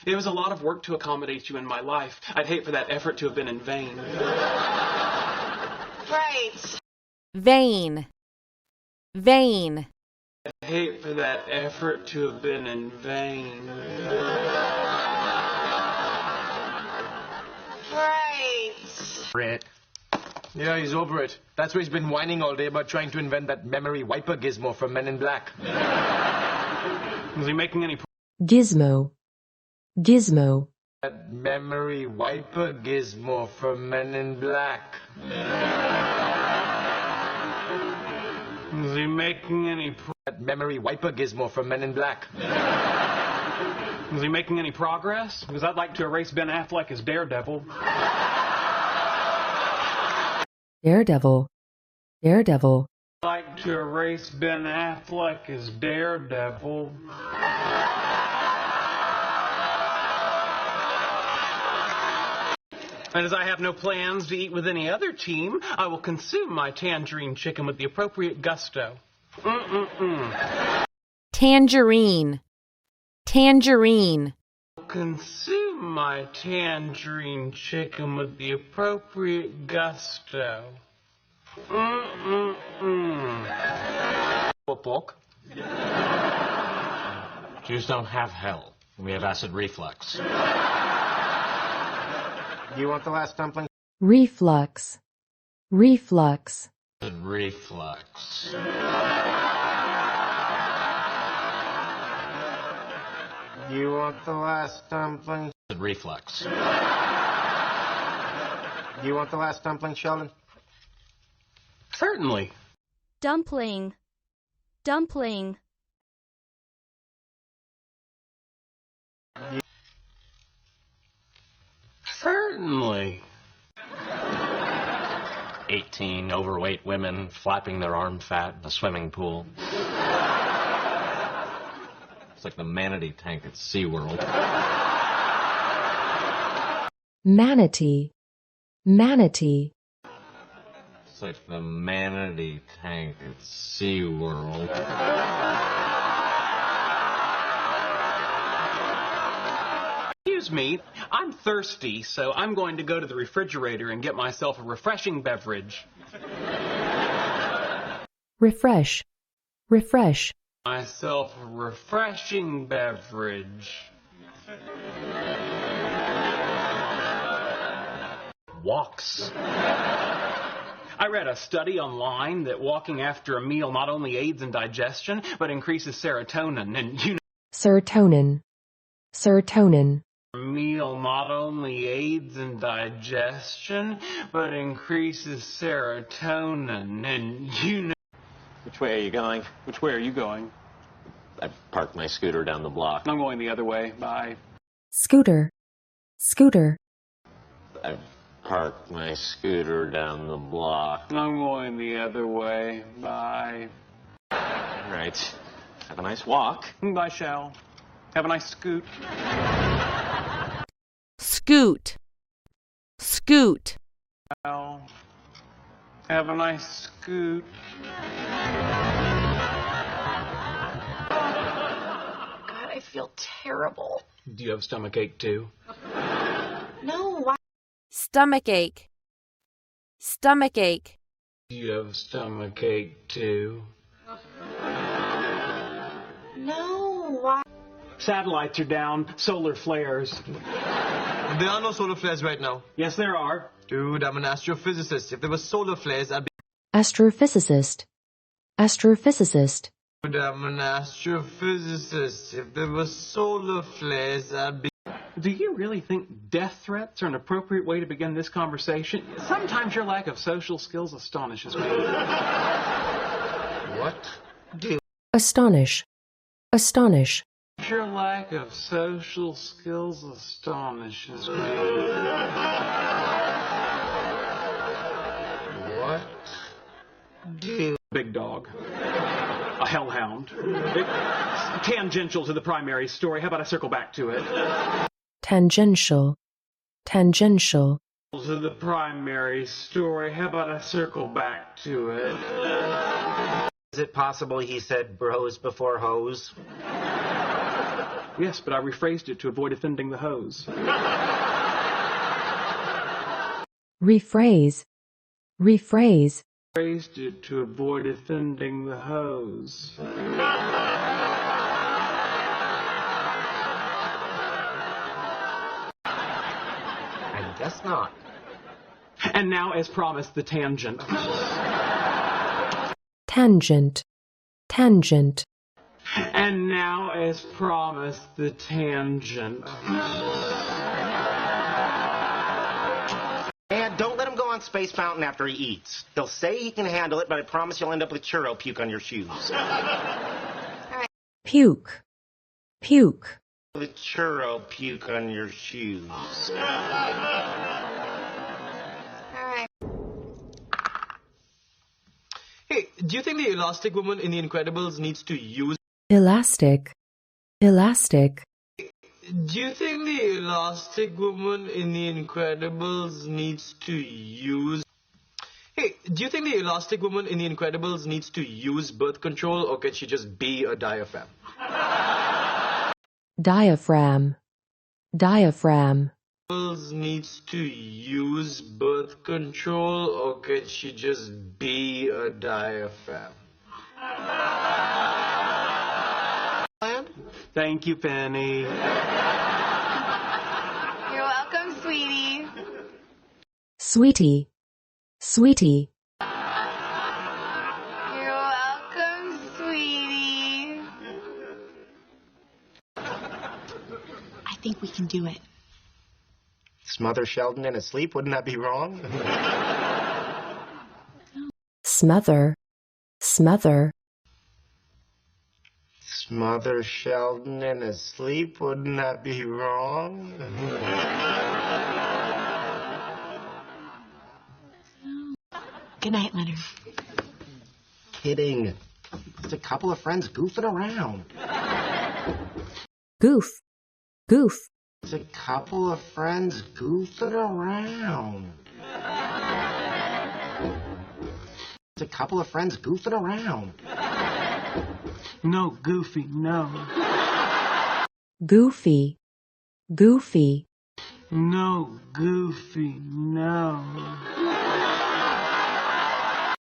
It was a lot of work to accommodate you in my life. I'd hate for that effort to have been in vain. Right. Vain. Vain. I'd hate for that effort to have been in vain. Right. Right. Yeah, he's over it. That's why he's been whining all day about trying to invent that memory wiper gizmo from Men in Black. Was he making any Gizmo. Gizmo. That memory wiper gizmo from Men in Black. Was he making any That memory wiper gizmo from Men in Black. Was he making any progress? Because I'd like to erase Ben Affleck as Daredevil. Daredevil. Daredevil. I'd like to erase Ben Affleck as Daredevil. And as I have no plans to eat with any other team, I will consume my tangerine chicken with the appropriate gusto. Tangerine. Tangerine. Consume my tangerine chicken with the appropriate gusto. Book. Jews don't have hell. We have acid reflux. You want the last dumpling? Reflux. Reflux. Acid reflux. You want the last dumpling? Acid reflux. You want the last dumpling, Sheldon? Certainly. Dumpling. Dumpling. Certainly. 18 overweight women flapping their arm fat in a swimming pool. It's like the manatee tank at SeaWorld. Manatee. Manatee. It's like the manatee tank at SeaWorld. Excuse me, I'm thirsty, so I'm going to go to the refrigerator and get myself a refreshing beverage. Refresh. Refresh. Myself a refreshing beverage. Walks. I read a study online that walking after a meal not only aids in digestion, but increases serotonin. And you know, Serotonin. Serotonin. a meal not only aids in digestion, but increases serotonin. And you know. Which way are you going? Which way are you going? I parked my scooter down the block. I'm going the other way. Bye. Scooter. Scooter. I parked my scooter down the block. I'm going the other way. Bye. All right. Have a nice walk. Bye, Shell. Have a nice scoot. Scoot. Scoot. Shell. Have a nice scoot. God, I feel terrible. Do you have stomachache too? No, why? Stomachache. Stomachache. Do you have stomachache too? No, why? Satellites are down. Solar flares. There are no solar flares right now. Yes, there are. Dude, I'm an astrophysicist. If there were solar flares, I'd be... Astrophysicist. Astrophysicist. Dude, I'm an astrophysicist. If there were solar flares, I'd be... Do you really think death threats are an appropriate way to begin this conversation? Sometimes your lack of social skills astonishes me. What? Dude. Astonish. Astonish. Your lack of social skills astonishes me. What? Dude. Big dog. A hellhound. Tangential to the primary story. How about I circle back to it? Tangential. Tangential. To the primary story. How about I circle back to it? Is it possible he said bros before hoes? Yes, but I rephrased it to avoid offending the hose. rephrase, rephrase, Rephrased it to avoid offending the hose. I guess not. And now, as promised, the tangent. tangent, tangent, And now, as promised, the tangent. And don't let him go on Space Mountain after he eats. He'll say he can handle it, but I promise you'll end up with churro puke on your shoes. puke, puke, With churro puke on your shoes. Hey, do you think the Elastic Woman in The Incredibles needs to use... elastic, elastic, Do you think the Elastic Woman in The Incredibles needs to use... Hey, do you think the Elastic Woman in The Incredibles needs to use birth control, or can she just be a diaphragm? diaphragm, diaphragm, Needs to use birth control, or can she just be a diaphragm? Thank you, Penny. You're welcome, sweetie. sweetie, sweetie, You're welcome, sweetie. I think we can do it. Smother Sheldon in his sleep, wouldn't that be wrong? smother, smother, Smother Sheldon in his sleep, wouldn't that be wrong? Good night, Leonard. Kidding. It's a couple of friends goofing around. goof, goof, It's a couple of friends goofing around. It's a couple of friends goofing around. No, Goofy, no. goofy, goofy, No, Goofy, no.